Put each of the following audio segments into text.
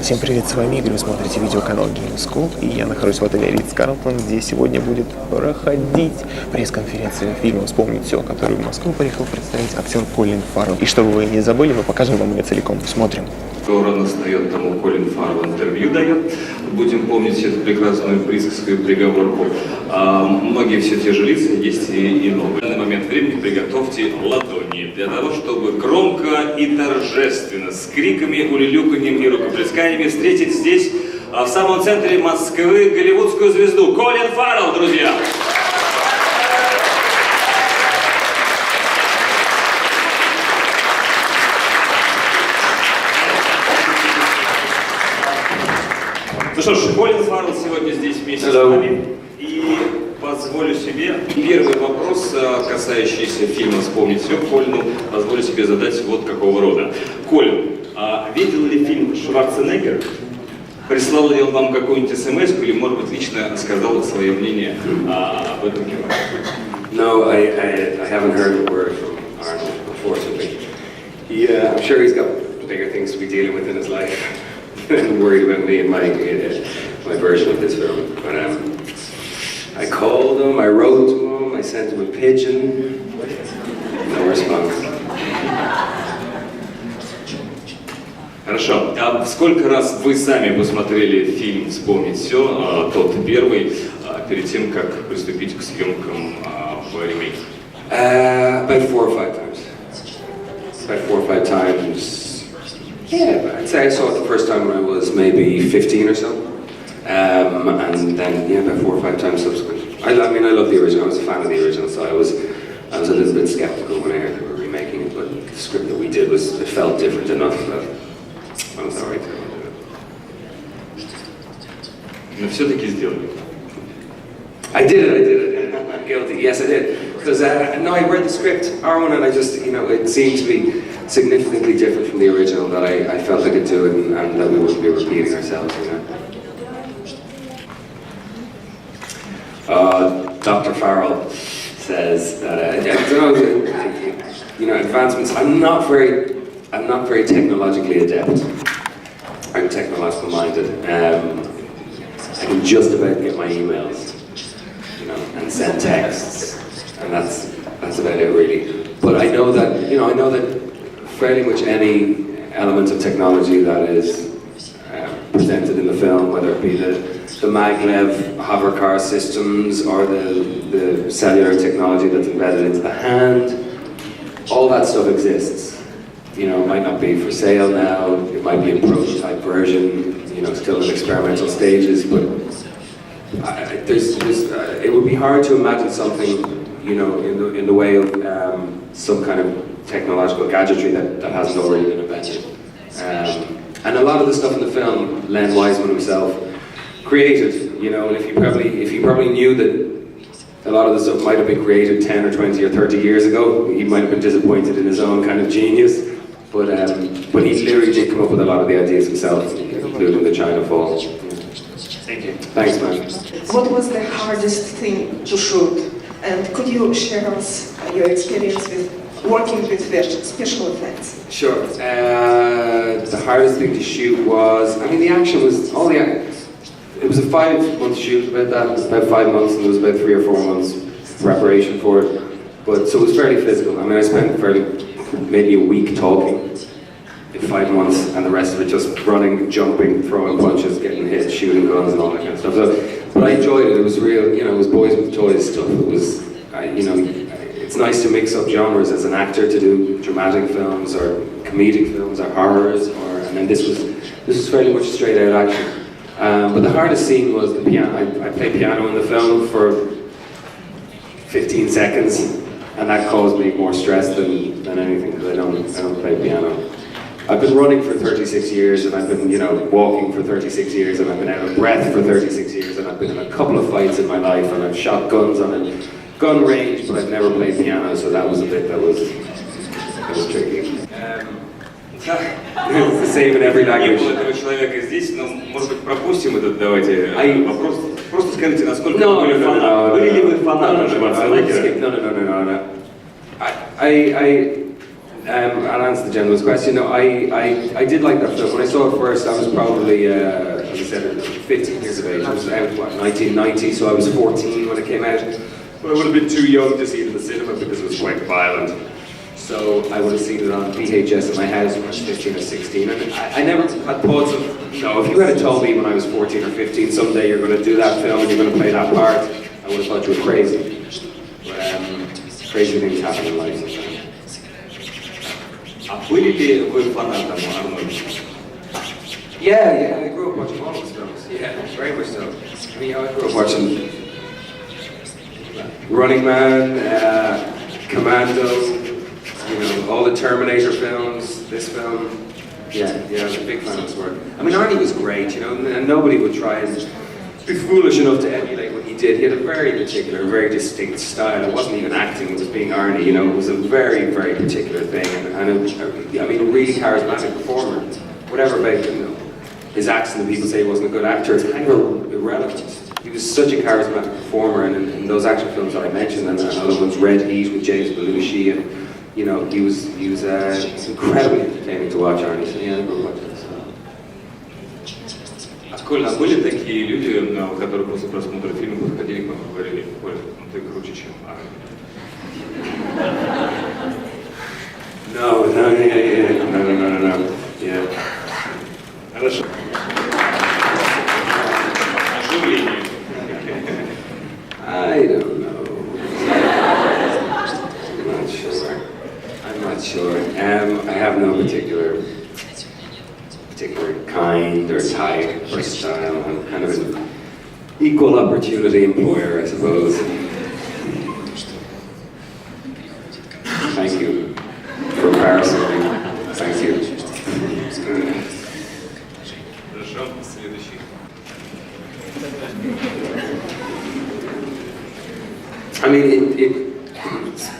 Всем привет, с вами Игорь, вы смотрите видеоканал GameScope, и я нахожусь в отеле Ritz-Carlton, где сегодня будет проходить пресс-конференция фильма «Вспомнить все», которую в Москву приехал представить актер Колин Фаррелл. И чтобы вы не забыли, мы покажем вам ее целиком. Смотрим. Кто рано встает, тому Колин Фаррелл интервью дает. Будем помнить эту прекрасную Прессовскую приговорку. Многие все те же лица, есть и новые. В данный момент времени приготовьте ладони для того, чтобы громко и торжественно, с криками, улюлюканьем и рукоплесканиями встретить здесь, в самом центре Москвы, голливудскую звезду Колин Фаррелл, друзья! Ну что ж, Колин Фаррелл сегодня здесь вместе с нами. И позволю себе первый вопрос, касающийся фильма «Вспомнить все», Колину позволю себе задать вот какого рода. Колин, видел ли фильм Шварценеггер? Прислал ли он вам какую-нибудь смс или, может быть, лично сказал свое мнение об этом кино? No, I haven't heard a word from Arnold, unfortunately. I'm sure he's got bigger things to be dealing with in his life. Worried about me and my version of this film. But I called him, I wrote to him, I sent him a pigeon. No response. Хорошо. А сколько раз вы сами посмотрели фильм «Вспомнить все», тот первый, перед тем, как приступить к съемкам в ремейке? About 4 or 5 times. About 4 or 5 times. Yeah, I'd say I saw it the first time when I was maybe 15 or so, and then about 4 or 5 times subsequent. I mean, I love the original. I was a fan of the original, so I was a little bit skeptical when I heard they were remaking it. But the script that we did it felt different enough that I was alright. Но все-таки сделали. I did it. I'm guilty. Yes, I did. Because no, I read the script, Arwen, and I just, it seemed to be significantly different from the original that I felt I could do it and that we wouldn't be repeating ourselves, Dr. Farrell says that advancements. I'm not very technologically adept. I'm technological minded. I can just about get my emails, and send texts, and that's about it really. But I know that fairly much any element of technology that is presented in the film, whether it be the maglev hover car systems or the cellular technology that's embedded into the hand, all that stuff exists. It might not be for sale now, it might be a prototype version, still in experimental stages, but it would be hard to imagine something, in the way of some kind of technological gadgetry that hasn't already been invented. And a lot of the stuff in the film, Len Wiseman himself created, and if he probably knew that a lot of the stuff might have been created 10 or 20 or 30 years ago, he might have been disappointed in his own kind of genius. But he literally did come up with a lot of the ideas himself, including the China Fall. Thank you. Thanks, man. What was the hardest thing to shoot? And could you share us your experience with working with special effects? Sure. The hardest thing to shoot was, I mean, the action was, it was a 5-month shoot, about 5 months, and there was about 3 or 4 months preparation for it. But, so it was fairly physical. I mean, I spent maybe a week talking in 5 months, and the rest of it just running, jumping, throwing punches, getting hit, shooting guns, and all that kind of stuff. So, but I enjoyed it. It was real, you know, it was boys with toys stuff. It was, you know, it's nice to mix up genres as an actor, to do dramatic films or comedic films or horrors, and then this was fairly much straight out action. But the hardest scene was the piano. I played piano in the film for 15 seconds, and that caused me more stress than anything, because I don't play piano. I've been running for 36 years, and I've been, you know, walking for 36 years, and I've been out of breath for 36 years, and I've been in a couple of fights in my life, and I've shot guns on a gun range, but I've never played piano, so that was a bit that was tricky. It's the same in every language. Не было этого человека здесь, но, может быть, пропустим этот, давайте, вопрос. Просто скажите, насколько вы были фанатом? Были ли вы фанатом Шварценеггера? I'll answer the gentleman's question. No, I did like that film. When I saw it first, I was probably, as I said, 15 years of age. It was out, what, 1990, so I was 14 when it came out. But I would have been too young to see it in the cinema because it was quite violent. So I would have seen it on VHS in my house when I was 15 or 16. And I never had thoughts of, you know, if you had told me when I was 14 or 15, someday you're going to do that film and you're going to play that part, I would have thought you were crazy. But crazy things happen in life sometimes. А были ли вы фанатом Арнольда? Yeah, I grew up watching all those films. Yeah, very much so. I mean, I grew up watching Running Man, Commando, you know, all the Terminator films, this film. Yeah, I was a big fan of his work. I mean, Arnie was great, you know, and nobody would try and be foolish enough to emulate what he did. He had a very particular, very distinct style. It wasn't even acting, it was being Arnie, you know, it was a very, very particular thing. And I mean, a really charismatic performer. Whatever about him, you know, his accent, people say he wasn't a good actor, it's kind of irrelevant. He was such a charismatic performer, and in those action films that I mentioned, and other ones, Red Heat with James Belushi, and you know, he was incredibly entertaining to watch, Arnie. So yeah, I go watch this. Колин, а были такие люди, которые после просмотра фильма подходили к вам и говорили: Колин, ну ты круче, чем Арни? No. Yeah. Хорошо. I don't know. I'm not sure. I have no particular kind or type or style. I'm kind of an equal opportunity employer, I suppose. Thank you for embarrassing me. Thank you. I mean,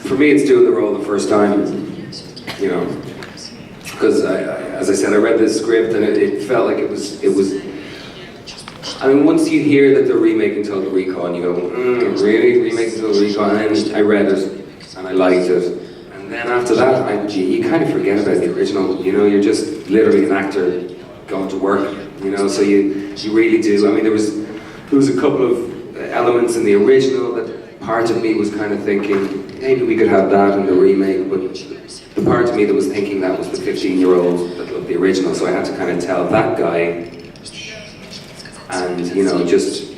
for me, it's doing the role the first time, you know, because as I said, I read this script and it felt like it was. I mean, once you hear that they're remaking Total Recall, and you go, really, remaking Total Recall? And I read it and I liked it, and then after that, you kind of forget about the original. You know, you're just literally an actor going to work. You know, so you really do. I mean, there was a couple of elements in the original that. Part of me was kind of thinking, maybe we could have that in the remake, but the part of me that was thinking that was the 15-year-old that loved the original, so I had to kind of tell that guy and, you know, just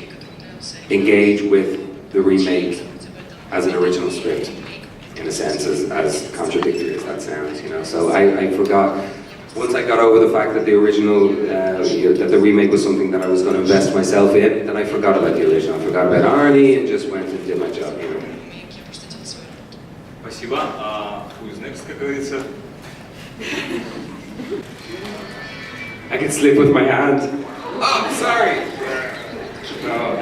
engage with the remake as an original script, in a sense, as contradictory as that sounds, you know. So I forgot, once I got over the fact that the original, that the remake was something that I was going to invest myself in, then I forgot about the original. I forgot about Arnie and just went and did my job, you know. Спасибо. Who's next, как говорится? I can slip with my hand. Oh, sorry. No,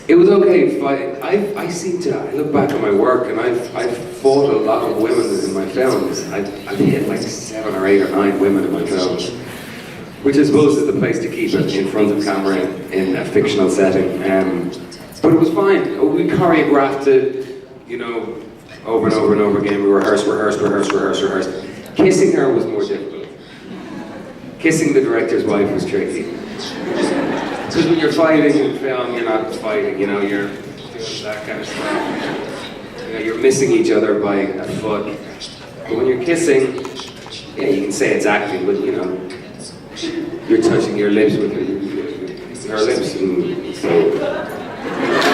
it was okay. I seem to. I look back at my work, and I've fought a lot of women in my films. I've hit like 7 or 8 or 9 women in my films, which I suppose is the place to keep it, in front of camera in a fictional setting. But it was fine. We choreographed it, you know, over and over and over again. We rehearsed. Kissing her was more difficult. Kissing the director's wife was tricky. Because when you're fighting in film, you're not fighting, you know, you're doing that kind of stuff. You know, you're missing each other by a foot. But when you're kissing, yeah, you can say it's acting, but you know, you're touching your lips with her lips, and so don't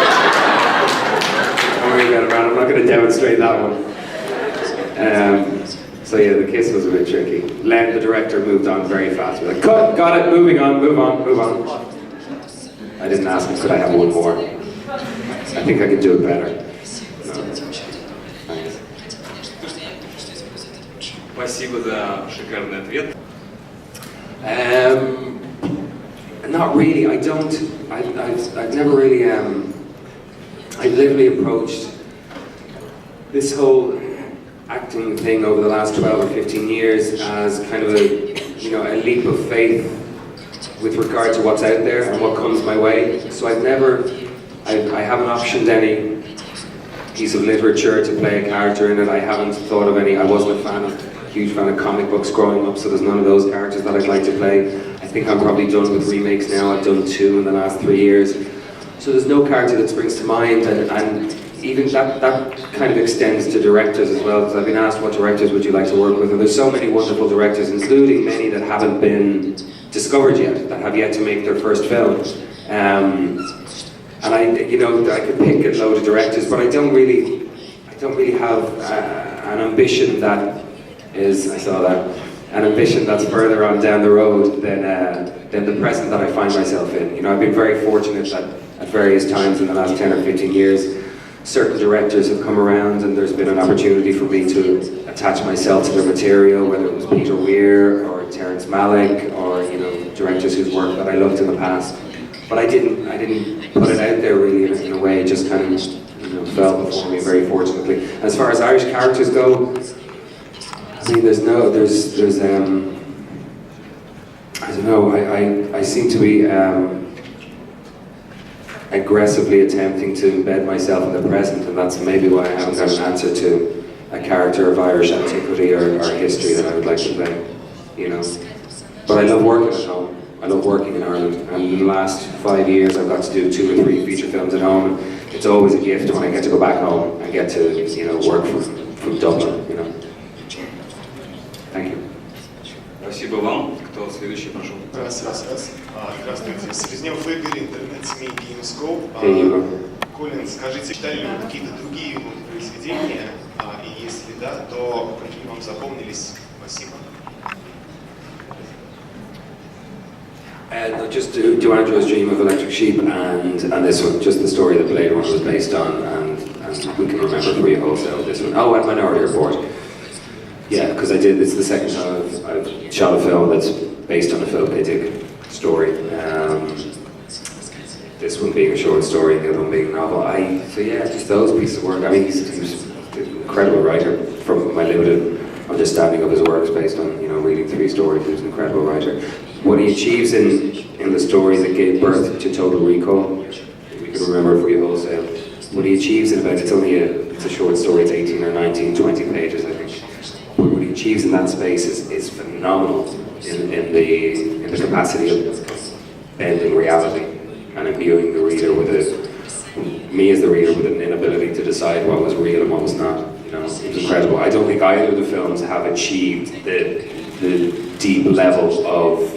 worry about it, man. I'm not going to demonstrate that one. So yeah, the kiss was a bit tricky. Len, the director, moved on very fast. We're like, cut, got it, moving on, move on. I didn't ask him, could I have one more? I think I could do it better. Спасибо за шикарный ответ. Not really. I've never really, I literally approached this whole acting thing over the last 12 or 15 years as kind of a leap of faith with regard to what's out there and what comes my way. So I haven't optioned any piece of literature to play a character in it. I haven't thought of any. I wasn't a huge fan of comic books growing up, so there's none of those characters that I'd like to play. I think I'm probably done with remakes now. I've done 2 in the last 3 years. So there's no character that springs to mind, and even that kind of extends to directors as well, because I've been asked what directors would you like to work with, and there's so many wonderful directors, including many that haven't been discovered yet, that have yet to make their first film. And I could pick a load of directors, but I don't really have an ambition that is, an ambition that's further on down the road than the present that I find myself in. You know, I've been very fortunate that at various times in the last 10 or 15 years, certain directors have come around and there's been an opportunity for me to attach myself to their material, whether it was Peter Weir or Terrence Malick or, you know, directors whose work that I loved in the past. But I didn't put it out there really in a way. It just kind of, you know, fell before me very fortunately. As far as Irish characters go, I mean, I don't know, I seem to be aggressively attempting to embed myself in the present, and that's maybe why I haven't got an answer to a character of Irish antiquity or history that I would like to play, you know. But I love working at home. I love working in Ireland, and in the last 5 years I've got to do 2 or 3 feature films at home. It's always a gift when I get to go back home and get to, you know, work from Dublin, you know. Thank you. Спасибо вам. Кто следующий, прошу? Раз. Здравствуйте. С ним в эфире интернет-СМИ GameScope. Колин, скажите, читали ли вы какие-то другие его произведения? И если да, то какие вам запомнились? Спасибо. Just do Andrew's Dream of Electric Sheep and this one, just the story that Blade Runner was based on, and we can remember for you wholesale this one. Oh, and Minority Report. Yeah, because it's the second time I've shot a film that's based on a Philip Dick story. This one being a short story, the other one being a novel. So yeah, just those pieces of work. I mean, he was an incredible writer. From my limited understanding of his works based on, you know, reading 3 stories, he was an incredible writer. What he achieves in the story that gave birth to Total Recall, we can remember for you wholesale. What he achieves in about, it's a short story, it's 18 or 19, 20 pages, I think. But what he achieves in that space is phenomenal in the capacity of bending reality and imbuing the reader with me as the reader with an inability to decide what was real and what was not. You know, it was incredible. I don't think either of the films have achieved the deep level of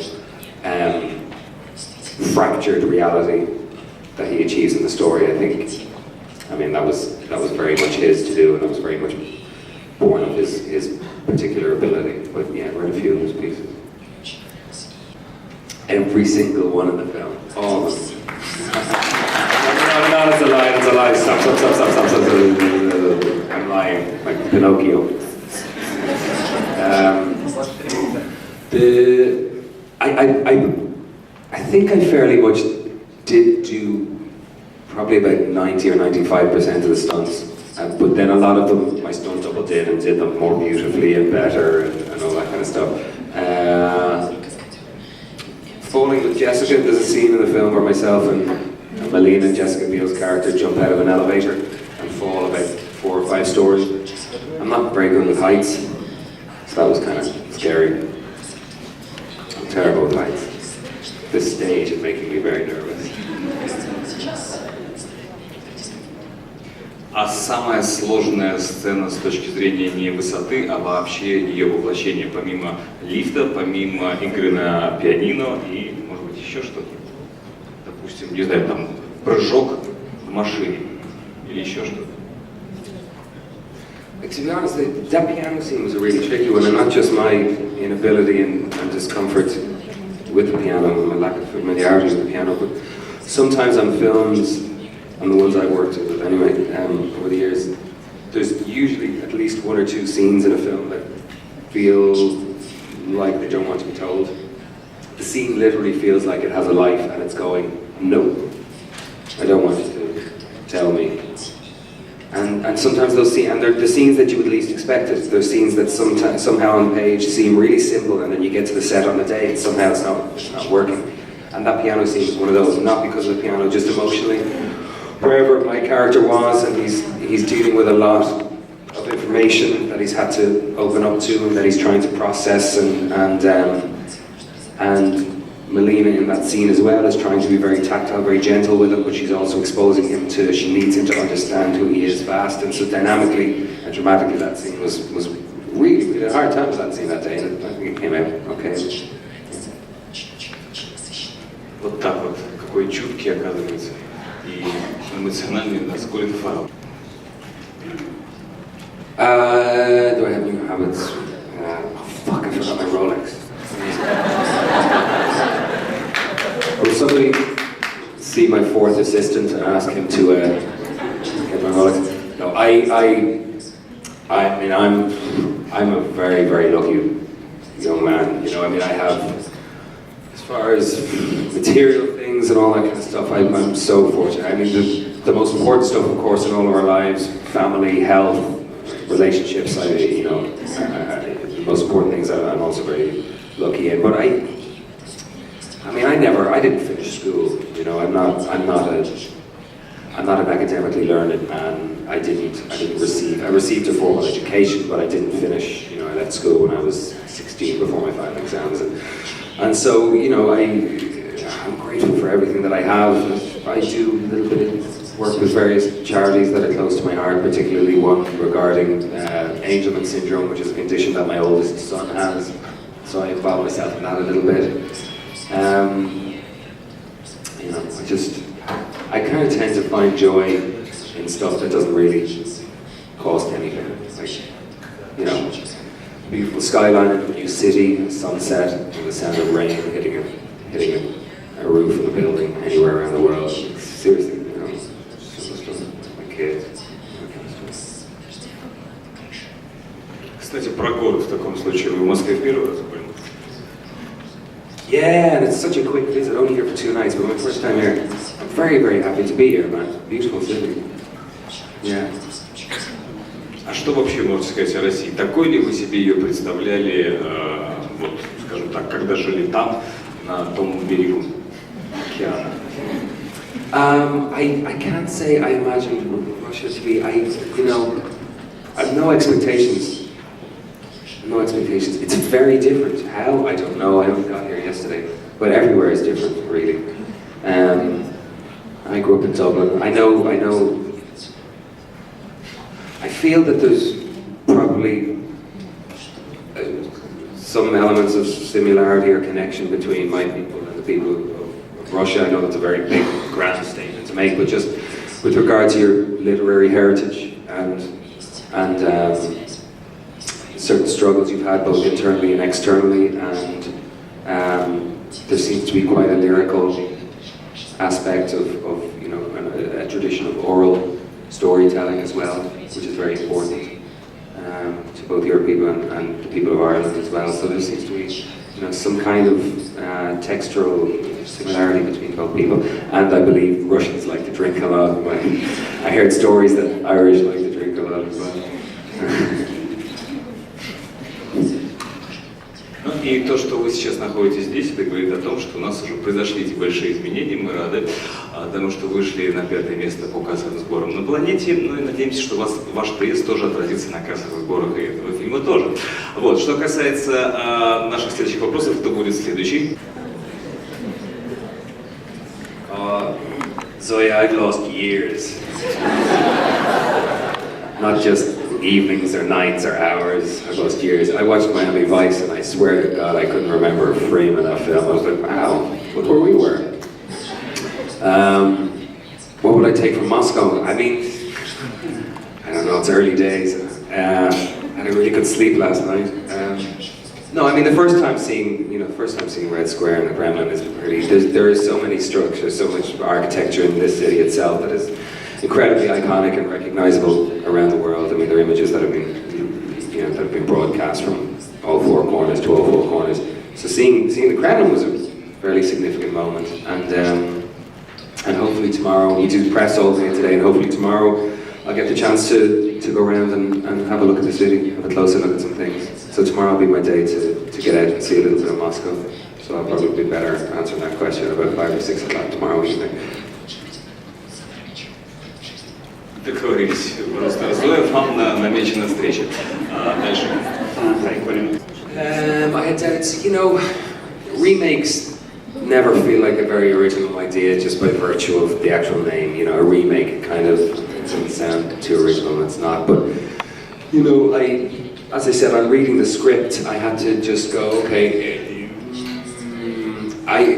fractured reality that he achieves in the story. I mean, that was very much his to do, and that was very much born of his particular ability. But yeah, I read a few of his pieces. Every single one of the film, all of them. No, it's a lie. Stop. I'm lying, like Pinocchio. I think I fairly much did do probably about 90 or 95% of the stunts, but then a lot of them my stunt double did and did them more beautifully and better and all that kind of stuff. Falling with Jessica, there's a scene in the film where myself and And Melina, Jessica Biel's character, jump out of an elevator and fall about 4 or 5 stories. I'm not very good with heights, so that was kind of scary. I'm terrible with heights. This stage is making me very nervous. А самая сложная сцена с точки зрения не высоты, а вообще ее воплощения, помимо лифта, помимо игры на пианино и, может быть, еще что-то. Допустим, не знаю, там, прыжок в машине или еще что-то. To be honest, that piano scene was a really tricky one, and not just my inability and discomfort with the piano, and my lack of familiarity with the piano, but sometimes on films, and the ones I've worked with anyway, over the years, there's usually at least 1 or 2 scenes in a film that feel like they don't want to be told. The scene literally feels like it has a life and it's going, no, I don't want you to tell me. And sometimes those scenes, and they're the scenes that you would least expect it. They're scenes that somehow on page seem really simple, and then you get to the set on the day and somehow it's not working. And that piano scene is one of those, not because of the piano, just emotionally. Wherever my character was, and he's dealing with a lot of information that he's had to open up to, and that he's trying to process, and Melina in that scene as well is trying to be very tactile, very gentle with him, but she's also exposing him to, she needs him to understand who he is fast, and so dynamically and dramatically that scene was really, we had hard times that scene that day, and I think it came out okay. Вот так вот, какой чуткий оказывается и эмоциональный у нас Колин Фаррелл. Do I have new habits? Fuck, I forgot my Rolex. Will somebody see my 4th assistant and ask him to get my Rolex? No, I mean, I'm a very, very lucky young man. You know, I mean, I have, as far as material things and all that kind of stuff, I'm so fortunate. I mean, the most important stuff, of course, in all of our lives, family, health, relationships, the most important things I'm also very lucky in. But I didn't finish school. You know, I'm not an academically learned man. I received a formal education, but I didn't finish. You know, I left school when I was 16 before my final exams, and so, you know, I'm grateful for everything that I have. I do a little bit of work with various charities that are close to my heart, particularly one regarding Angelman syndrome, which is a condition that my oldest son has. So I involve myself in that a little bit. You know, I kind of tend to find joy in stuff that doesn't really cost anything. Like, you know, beautiful skyline of a new city, a sunset, and the sound of rain hitting a roof of a building anywhere around the world. Seriously, you know, my kids. Кстати, про город в таком случае. Вы в Москве в первый раз были? Yeah, and it's such a quick visit, only here for 2 nights, but my first time here. I'm very, very happy to be here, man. Beautiful city. Yeah. А что вообще можете сказать о России? Такой ли вы себе ее представляли, вот, скажем так, когда жили там, на том берегу океана? I can't say I imagined Russia to be, I have no expectations. No expectations. It's very different. How? I don't know. I only got here yesterday. But everywhere is different, really. I grew up in Dublin. I know. I feel that there's probably some elements of similarity or connection between my people and the people of Russia. I know that's a very big, grand statement to make, but just with regard to your literary heritage and certain struggles you've had both internally and externally, and there seems to be quite a lyrical aspect of a tradition of oral storytelling as well, which is very important to both your people and the people of Ireland as well. So there seems to be some kind of textural similarity between both people, and I believe Russians like to drink a lot. I heard stories that Irish like to drink a lot as well. И то, что вы сейчас находитесь здесь, это говорит о том, что у нас уже произошли эти большие изменения, мы рады. потому что вышли на 5-е место по кассовым сборам на планете. Ну и надеемся, что ваш приезд тоже отразится на кассовых сборах и этого фильма тоже. Вот. Что касается наших следующих вопросов, то будет следующий. Zoya, I've lost years. Not just evenings or nights or hours, I've lost years. I watched Miami Vice and I swear to God I couldn't remember a frame of that film. I was like, wow, look where we were. What would I take from Moscow? I mean, I don't know, it's early days. I had a really good sleep last night. No, I mean the first time seeing Red Square and the Kremlin is really, there is so many structures, so much architecture in this city itself that is incredibly iconic and recognizable around the world. I mean, there are images that have been broadcast from all four corners to all four corners. So seeing the Kremlin was a fairly significant moment, and hopefully tomorrow, we do press all day today, and hopefully tomorrow I'll get the chance to go around and have a look at the city, have a closer look at some things. So tomorrow will be my day to get out and see a little bit of Moscow. So I'll probably be better answering that question about 5 or 6 o'clock tomorrow evening. Договорились. Просто Зоя, вам намечена встреча. Дальше. I had doubts, remakes never feel like a very original idea just by virtue of the actual name. A remake kind of doesn't sound too original, it's not. But, as I said, on reading the script, I had to just go, okay,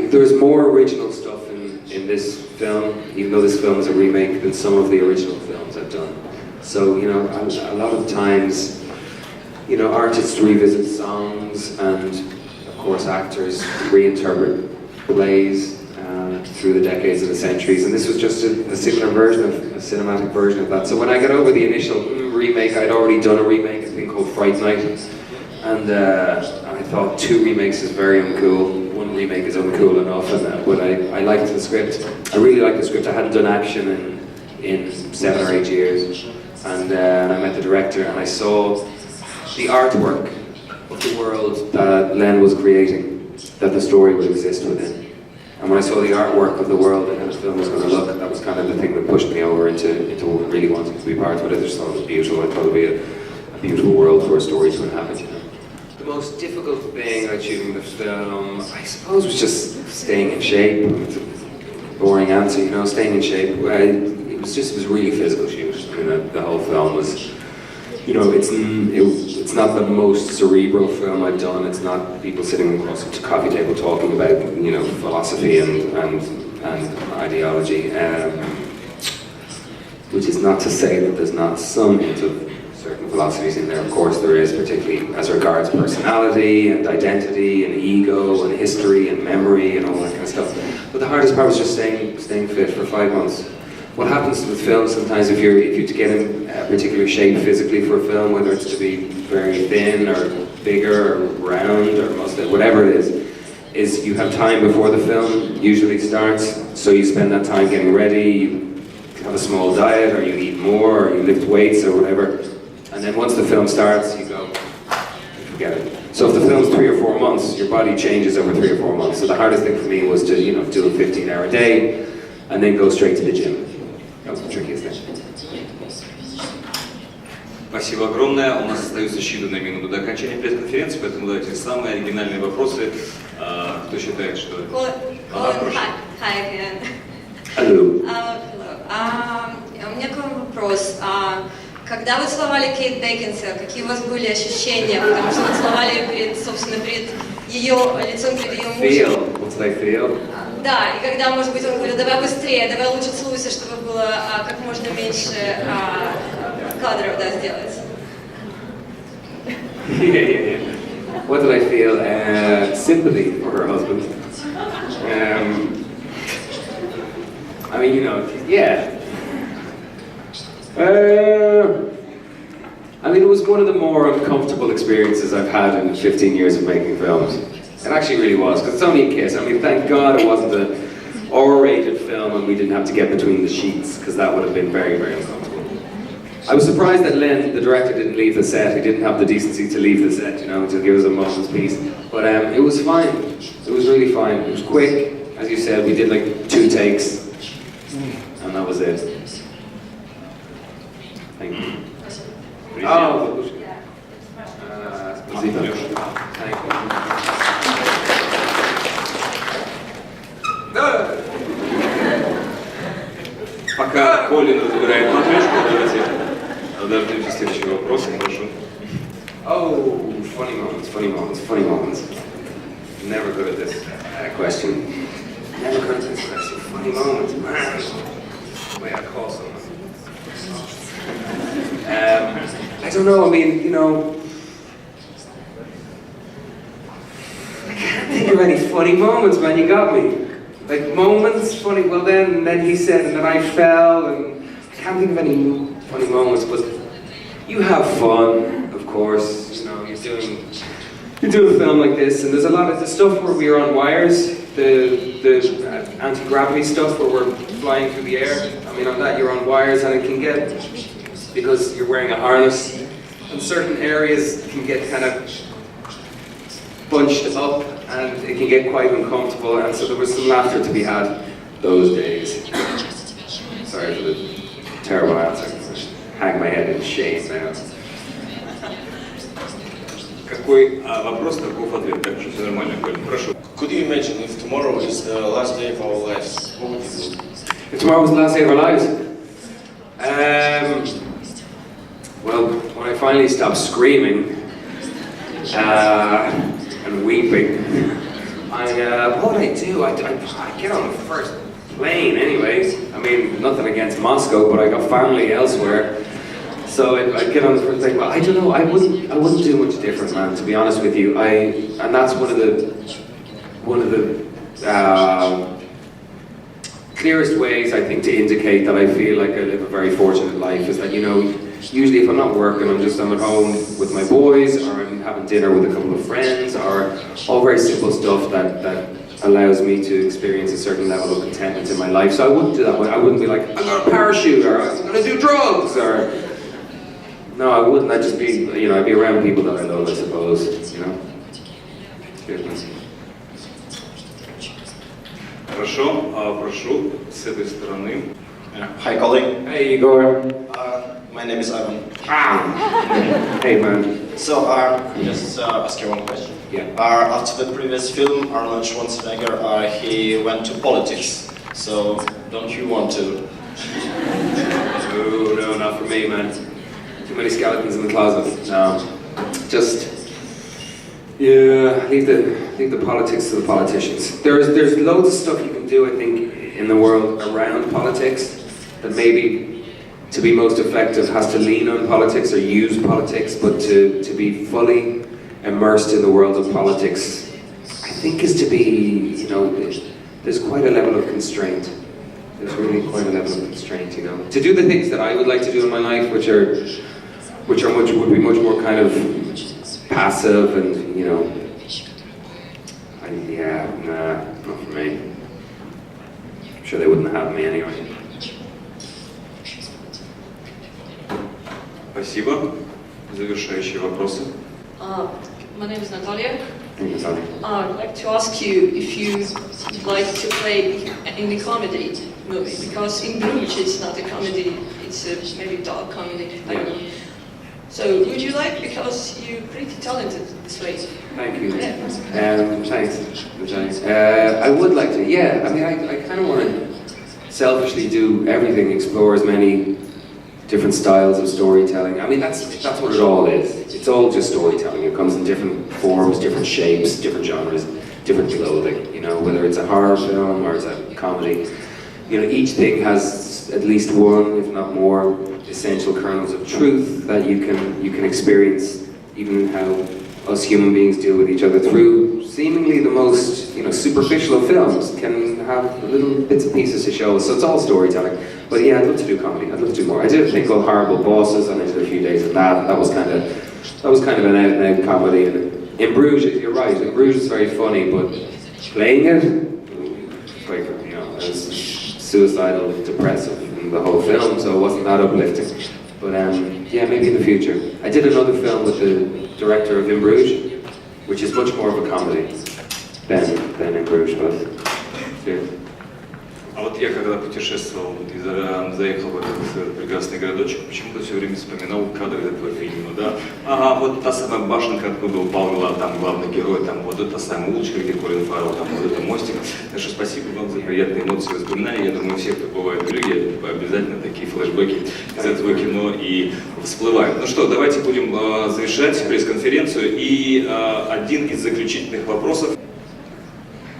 there's more original stuff in this film, even though this film is a remake, than some of the original films I've done. So, a lot of times, artists revisit songs, and of course actors reinterpret plays through the decades and the centuries, and this was just a similar version a cinematic version of that. So when I got over the initial remake, I'd already done a remake, a thing called Fright Night, and I thought 2 remakes is very uncool, 1 remake is uncool enough, but I liked the script. I really liked the script. I hadn't done action in 7 or 8 years, and I met the director and I saw the artwork of the world that Len was creating, that the story would exist within. And when I saw the artwork of the world and how the film was going to look, that was kind of the thing that pushed me over into really wanting to be part of it. I just thought it was beautiful. I thought it would be a beautiful world for a story to inhabit. The most difficult thing about shooting the film, I suppose, was just staying in shape. It's a boring answer, staying in shape. It was really physical shoot. I mean, the whole film was, it's not the most cerebral film I've done. It's not people sitting across a coffee table talking about, philosophy and ideology. Which is not to say that there's not some hint of certain philosophies in there. Of course there is, particularly as regards personality and identity and ego and history and memory and all that kind of stuff. But the hardest part was just staying fit for 5 months. What happens with films sometimes, if you're to get in a particular shape physically for a film, whether it's to be very thin or bigger or round or muscular, whatever it is you have time before the film usually starts. So you spend that time getting ready, you have a small diet, or you eat more, or you lift weights or whatever. And then once the film starts, you go, forget it. So if the film's 3 or 4 months, your body changes over 3 or 4 months. So the hardest thing for me was to, do a 15-hour day and then go straight to the gym. That was the trickiest thing. Спасибо огромное. У нас остаются считанные минуты до окончания пресс-конференции, поэтому давайте самые оригинальные вопросы. Кто считает, что... Colin, hi again. Hello. У меня к вам вопрос. Когда вы целовали Кейт Бекинсейл, какие у вас были ощущения? Потому что вы целовали перед ее лицом, перед ее мужем. Feel. What did I feel? Да, и когда, может быть, он говорил, давай быстрее, давай лучше целуйся, чтобы было как можно меньше кадров, сделать. Yeah. What did I feel? Sympathy for her husband. I mean, yeah. I mean, it was one of the more uncomfortable experiences I've had in 15 years of making films. It actually really was, because it's only a kiss. I mean, thank God it wasn't an R-rated film and we didn't have to get between the sheets, because that would have been very, very uncomfortable. I was surprised that Len, the director, didn't leave the set. He didn't have the decency to leave the set, to give us a moment's peace. But it was fine. It was really fine. It was quick. As you said, we did like 2 takes. that was it. Thank you. Oh, спасибо. Thank you. Пока Колин разбирает матрешку, давайте дождемся следующего вопроса, прошу. Oh, funny moments. Never good at this question. Never good at this question. Funny moments, man. Wait, I call someone. I don't know, I mean, you know, I can't think of any funny moments, man, you got me. Like, moments, funny, well then he said, and then I fell, and I can't think of any funny moments, but you have fun, of course, you know, you're doing a film like this, and there's a lot of the stuff where we're on wires, the anti-gravity stuff where we're flying through the air. I mean, on that you're on wires, and it can get, because you're wearing a harness, and certain areas can get kind of bunched up, and it can get quite uncomfortable, and so there was some laughter to be had those days. Sorry for the terrible answer. Hang my head in shame now. Какой вопрос, таков ответ. Так что все нормально, Колин. Прошу. Could you imagine if tomorrow is the last day of our lives? What would you do? If tomorrow was the last day of our lives? Well, when I finally stop screaming and weeping, what would I do? I'd get on the first plane anyways. I mean, nothing against Moscow, but I got family elsewhere. So I'd get on the first plane. Well, I don't know, I wouldn't do much different, man, to be honest with you. And that's one of the clearest ways, I think, to indicate that I feel like I live a very fortunate life is that, you know, usually if I'm not working, I'm at home with my boys, or I'm having dinner with a couple of friends, or all very simple stuff that allows me to experience a certain level of contentment in my life. So I wouldn't do that. I wouldn't be like, I'm going to parachute, or I'm going to do drugs, or... No, I wouldn't. I'd just be, you know, I'd be around people that I love, I suppose, you know. Goodness. Хорошо, прошу с этой стороны. Hi, Colin. Hey, Igor. My name is Ivan. Hey, man. So, just ask you one question. Yeah. After the previous film, Arnold Schwarzenegger, he went to politics. So, don't you want to? No, not for me, man. Too many skeletons in the closet. No, just leave the politics to the politicians. There's loads of stuff you can do, I think, in the world around politics that maybe to be most effective has to lean on politics or use politics, but to be fully immersed in the world of politics, I think is to be, you know, there's quite a level of constraint. There's really quite a level of constraint, you know. To do the things that I would like to do in my life, which would be much more kind of passive and, you know, not for me. I'm sure they wouldn't have me anyway. Спасибо. Завершающие вопросы. My name is Natalia. Hey, Natalia. I'd like to ask you if you would like to play in a comedy movie, because in Bruges it's not a comedy, it's a maybe dark comedy, I don't know. So would you like, because you're pretty talented this way? Thank you. Yeah. Thanks. I would like to, yeah. I mean, I kind of want to selfishly do everything, explore as many different styles of storytelling. I mean, that's what it all is. It's all just storytelling. It comes in different forms, different shapes, different genres, different clothing. You know, whether it's a horror film or it's a comedy. You know, each thing has at least one, if not more, essential kernels of truth that you can experience, even how us human beings deal with each other through seemingly the most, you know, superficial of films can have little bits and pieces to show us. So it's all storytelling. But yeah, I'd love to do comedy. I'd love to do more. I did a thing called Horrible Bosses, and I did a few days of that. That was kind of an out-and-out comedy. And in Bruges, you're right. In Bruges, it's very funny, but playing it, it's like, you know, it was suicidal, depressive in the whole film, so it wasn't that uplifting. But yeah, maybe in the future. I did another film with the director of In Bruges, which is much more of a comedy than In Bruges was. Yeah. А вот я когда путешествовал и заехал в этот прекрасный городочек, почему-то все время вспоминал кадры этого фильма, да? Ага, вот та самая башенка, откуда упал там главный герой, там вот эта самая улочка, где Колин Фаррелл, там вот это мостик. Так что спасибо вам за приятные эмоции и воспоминания. Я думаю, все, кто бывает в Риге, обязательно такие флешбеки из этого кино и всплывают. Ну что, давайте будем завершать пресс-конференцию. И один из заключительных вопросов.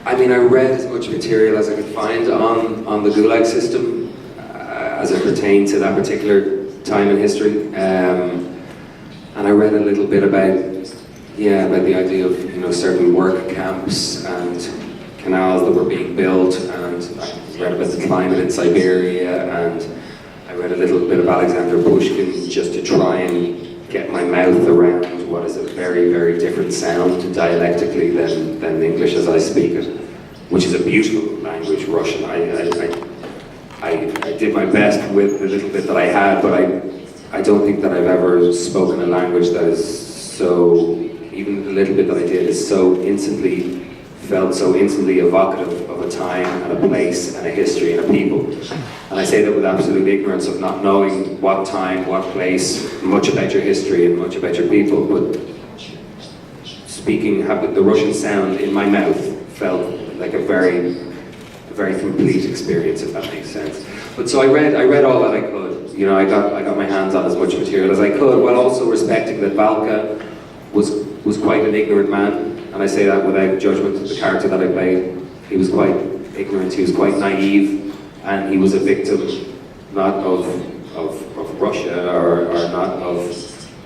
I mean, I read as much material as I could find on the Gulag system as it pertained to that particular time in history, and I read a little bit about the idea of certain work camps and canals that were being built, and I read about the climate in Siberia, and I read a little bit of Alexander Pushkin just to try and get my mouth around what is a very, very different sound dialectically than English as I speak it, which is a beautiful language, Russian. I did my best with the little bit that I had, but I don't think that I've ever spoken a language that is so, even the little bit that I did is felt so instantly evocative of a time and a place and a history and a people. And I say that with absolute ignorance of not knowing what time, what place, much about your history and much about your people, but having the Russian sound in my mouth felt like a very complete experience, if that makes sense. But so I read all that I could. I got my hands on as much material as I could, while also respecting that Valka was quite an ignorant man. And I say that without judgment of the character that I played. He was quite ignorant, he was quite naive, and he was a victim not of Russia or not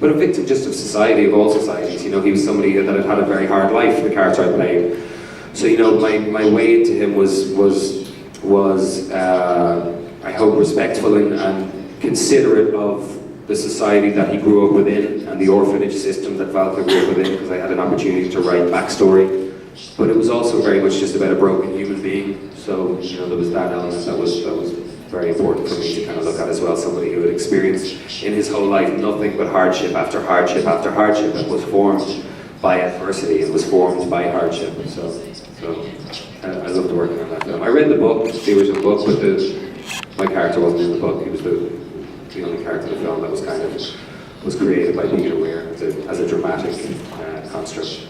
but a victim just of society, of all societies. He was somebody that had had a very hard life, the character I played. So my way into him was I hope respectful and considerate of the society that he grew up within and the orphanage system that Valka grew up within, because I had an opportunity to write backstory. But it was also very much just about a broken human being. So there was that element that was very important for me to kind of look at as well. Somebody who had experienced in his whole life nothing but hardship after hardship after hardship, and was formed by adversity and was formed by hardship. So I loved working on that film. I read the book, the original book, but my character wasn't in the book. He was the only character in the film that was created by Peter Weir as a dramatic construct.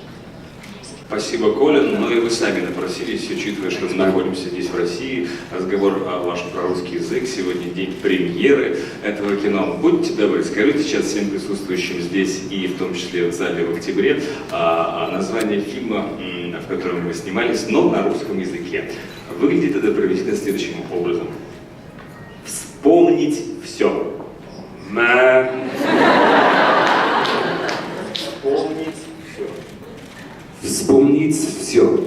Спасибо, Колин. Ну и вы сами напросились, учитывая, что мы находимся здесь в России, разговор ваш про русский язык, сегодня день премьеры этого кино. Будьте добры, скажите сейчас всем присутствующим здесь и в том числе в зале в октябре название фильма, в котором вы снимались, но на русском языке. Выглядит это приблизительно следующим образом. Вспомнить все. Вспомнить все.